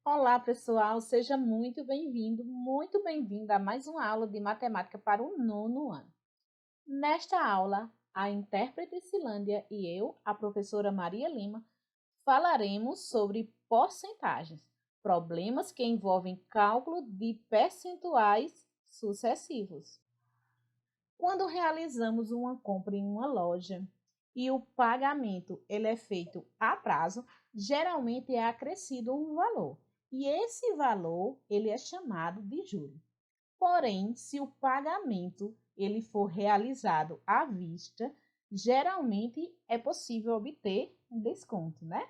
Olá, pessoal, seja muito bem-vinda a mais uma aula de matemática para o nono ano. Nesta aula, a intérprete Silândia e eu, a professora Maria Lima, falaremos sobre porcentagens, problemas que envolvem cálculo de percentuais sucessivos. Quando realizamos uma compra em uma loja e o pagamento ele é feito a prazo, geralmente é acrescido um valor. E esse valor ele é chamado de juro. Porém, se o pagamento ele for realizado à vista, geralmente é possível obter um desconto, né?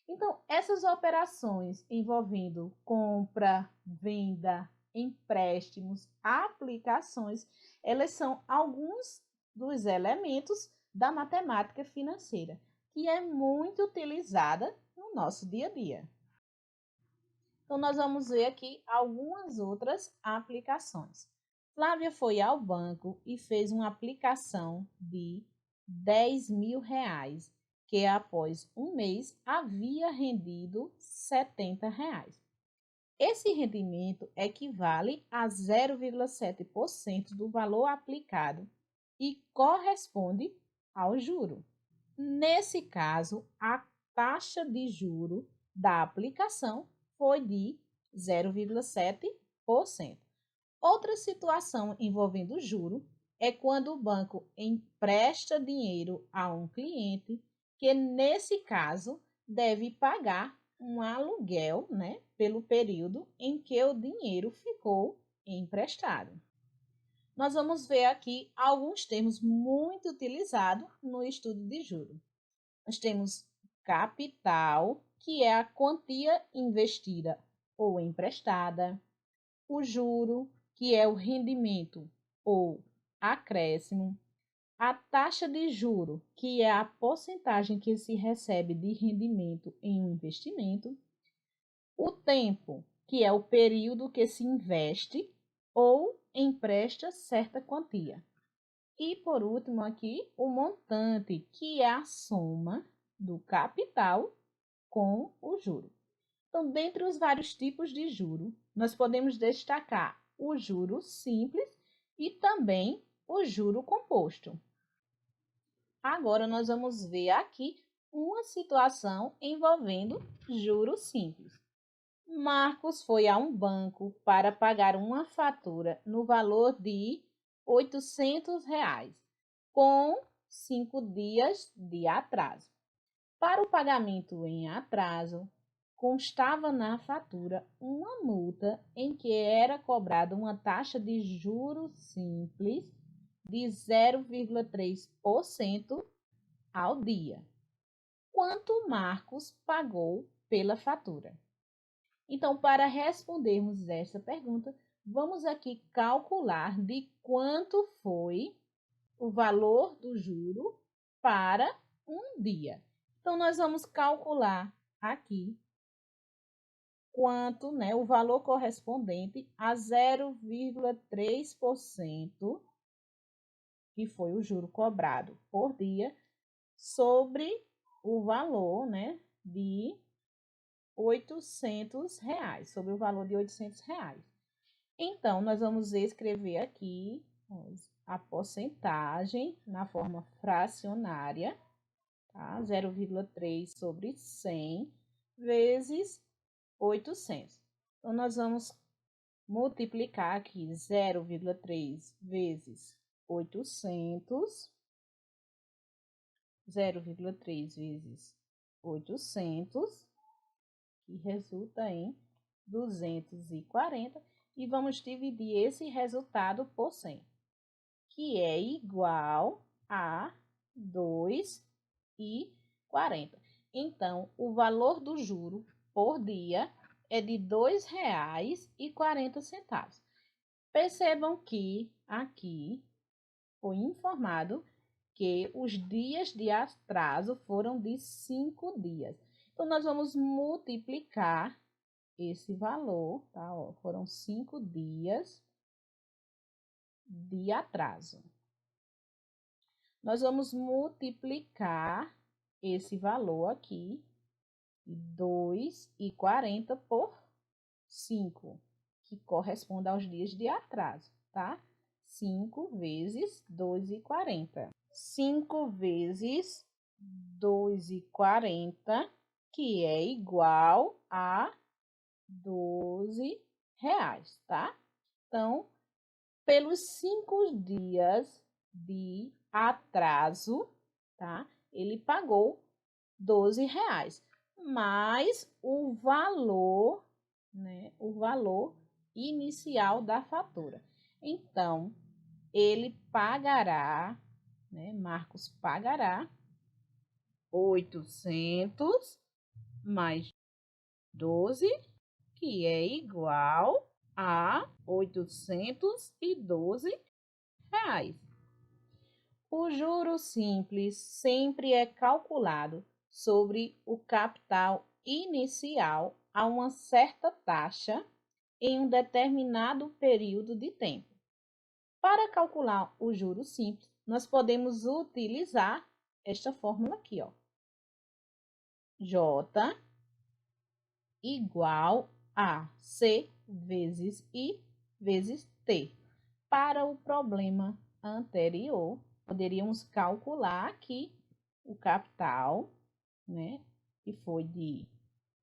Então, essas operações envolvendo compra, venda, empréstimos, aplicações, elas são alguns dos elementos da matemática financeira, que é muito utilizada no nosso dia a dia. Então, nós vamos ver aqui algumas outras aplicações. Flávia foi ao banco e fez uma aplicação de R$ 10.000, que após um mês havia rendido R$ 70. Esse rendimento equivale a 0,7% do valor aplicado e corresponde ao juro. Nesse caso, a taxa de juro da aplicação foi de 0,7%. Outra situação envolvendo juro é quando o banco empresta dinheiro a um cliente que, nesse caso, deve pagar um aluguel, né, pelo período em que o dinheiro ficou emprestado. Nós vamos ver aqui alguns termos muito utilizados no estudo de juros. Nós temos capital, que é a quantia investida ou emprestada, o juro, que é o rendimento ou acréscimo, a taxa de juro, que é a porcentagem que se recebe de rendimento em um investimento, o tempo, que é o período que se investe ou empresta certa quantia. E, por último, aqui, o montante, que é a soma do capital com o juro. Então, dentre os vários tipos de juro, nós podemos destacar o juro simples e também o juro composto. Agora, nós vamos ver aqui uma situação envolvendo juro simples. Marcos foi a um banco para pagar uma fatura no valor de R$ 800, com 5 dias de atraso. Para o pagamento em atraso, constava na fatura uma multa em que era cobrada uma taxa de juros simples de 0,3% ao dia. Quanto Marcos pagou pela fatura? Então, para respondermos essa pergunta, vamos aqui calcular de quanto foi o valor do juro para um dia. Então, nós vamos calcular aqui quanto, né, o valor correspondente a 0,3%, que foi o juro cobrado por dia, sobre o valor, né, de R$ 800, sobre o valor de R$ 800. Então, nós vamos escrever aqui a porcentagem na forma fracionária, tá? 0,3 sobre 100 vezes 800. Então, nós vamos multiplicar aqui 0,3 vezes 800, 0,3 vezes 800, que resulta em 240, e vamos dividir esse resultado por 100, que é igual a 2,40. Então, o valor do juro por dia é de R$ 2,40. Percebam que aqui foi informado que os dias de atraso foram de 5 dias. Então, nós vamos multiplicar esse valor, tá? Ó, foram 5 dias de atraso. Nós vamos multiplicar esse valor aqui, 2,40 por 5, que corresponde aos dias de atraso, tá? 5 vezes 2,40. 5 vezes 2,40, que é igual a 12 reais, tá? Então, pelos 5 dias de atraso, tá? Ele pagou 12 reais, mais o valor, né? O valor inicial da fatura. Então, ele pagará, né? Marcos pagará 800 mais 12, que é igual a 812 reais. O juro simples sempre é calculado sobre o capital inicial a uma certa taxa em um determinado período de tempo. Para calcular o juro simples, nós podemos utilizar esta fórmula aqui, ó. J igual a C vezes I vezes T. Para o problema anterior, poderíamos calcular aqui o capital, né, que foi de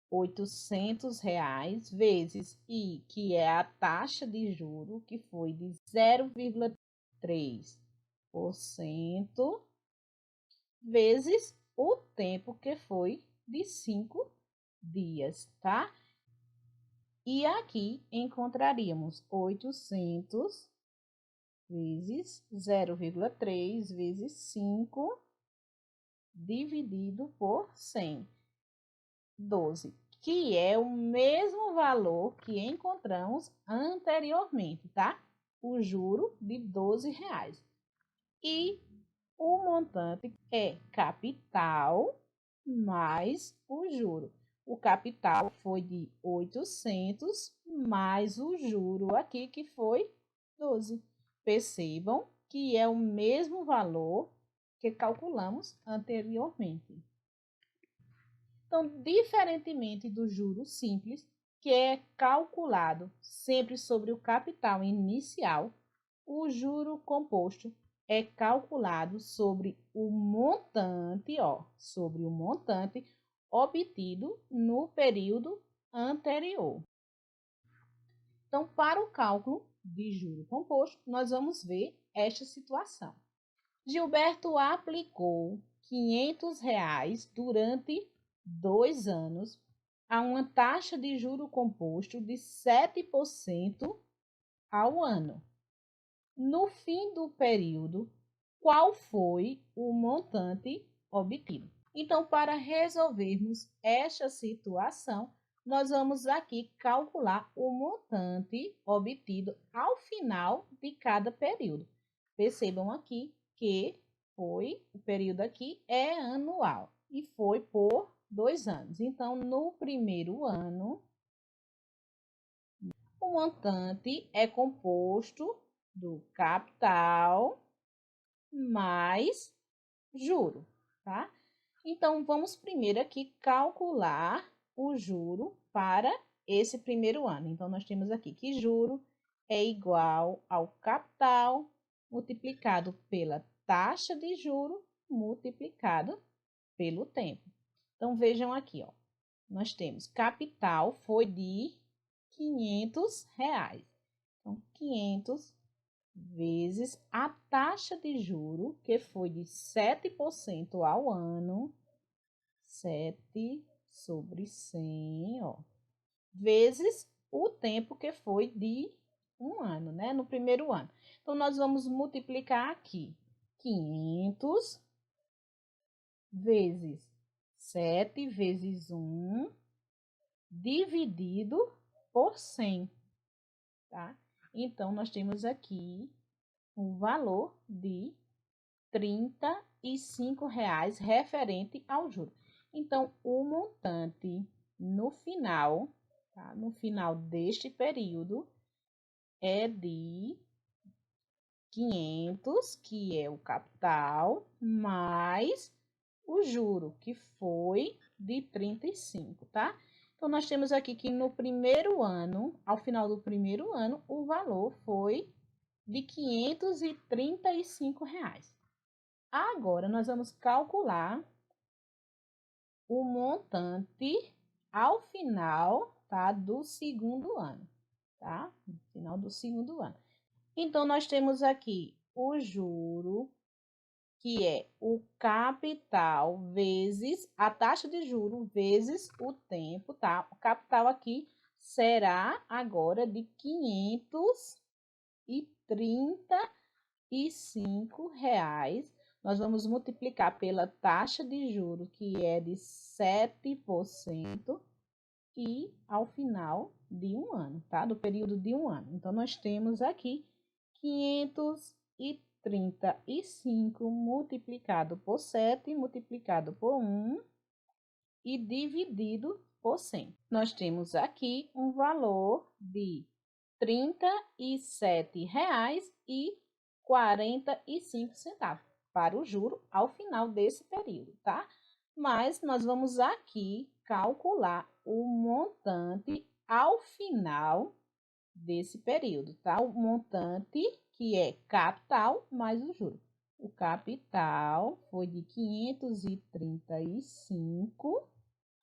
800 reais, vezes I, que é a taxa de juro, que foi de 0,3%, vezes o tempo, que foi de 5 dias, tá? E aqui encontraríamos 800 vezes 0,3 vezes 5 dividido por 100, 12, que é o mesmo valor que encontramos anteriormente, tá? O juro de 12 reais. E o montante é capital mais o juro. O capital foi de 800 mais o juro aqui, que foi 12. Percebam que é o mesmo valor que calculamos anteriormente. Então, diferentemente do juro simples, que é calculado sempre sobre o capital inicial, o juro composto é calculado sobre o montante, ó, sobre o montante obtido no período anterior. Então, para o cálculo de juro composto, nós vamos ver esta situação. Gilberto aplicou R$ 500 durante 2 anos a uma taxa de juro composto de 7% ao ano. No fim do período, qual foi o montante obtido? Então, para resolvermos esta situação, nós vamos aqui calcular o montante obtido ao final de cada período. Percebam aqui que o período aqui é anual e foi por 2 anos. Então, no primeiro ano, o montante é composto do capital mais juro, tá? Então, vamos primeiro aqui calcular o juro para esse primeiro ano. Então, nós temos aqui que juro é igual ao capital multiplicado pela taxa de juro multiplicado pelo tempo. Então, vejam aqui, ó. Nós temos capital foi de R$ 500. Então, 500 vezes a taxa de juro, que foi de 7% ao ano, 7 sobre 100, ó, vezes o tempo, que foi de 1 ano, né? No primeiro ano. Então, nós vamos multiplicar aqui 500 vezes 7 vezes 1 dividido por 100, tá? Então, nós temos aqui um valor de R$ 35 referente ao juro. Então, o montante no final, tá? No final deste período, é de 500, que é o capital, mais o juro, que foi de 35, tá? Então, nós temos aqui que no primeiro ano, ao final do primeiro ano, o valor foi de R$ 535. Agora, nós vamos calcular o montante ao final, tá, do segundo ano, tá? No final do segundo ano. Então, nós temos aqui o juro, que é o capital vezes a taxa de juro vezes o tempo, tá? O capital aqui será agora de R$ 535. Nós vamos multiplicar pela taxa de juro, que é de 7%, e ao final de um ano, tá? Do período de um ano. Então, nós temos aqui 535 multiplicado por 7, multiplicado por 1 e dividido por 100. Nós temos aqui um valor de R$ 37,45 para o juro ao final desse período, tá? Mas nós vamos aqui calcular o montante ao final desse período, tá? O montante que é capital mais o juro. O capital foi de 535,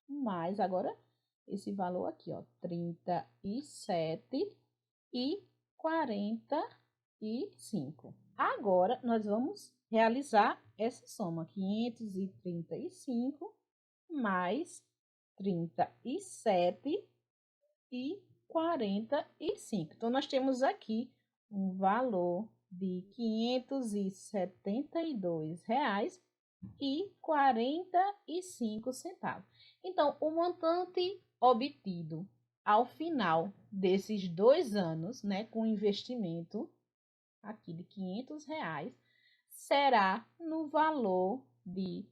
mais agora esse valor aqui, ó, 37,45. Agora, nós vamos realizar essa soma, 535 mais 37,45. Então, nós temos aqui um valor de R$ 572,45. Então, o montante obtido ao final desses 2 anos, né, com investimento aqui de R$ 500, será no valor de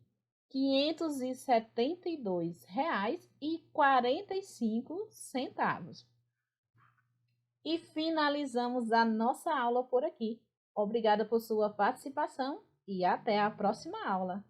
R$ 572,45. E finalizamos a nossa aula por aqui. Obrigada por sua participação e até a próxima aula.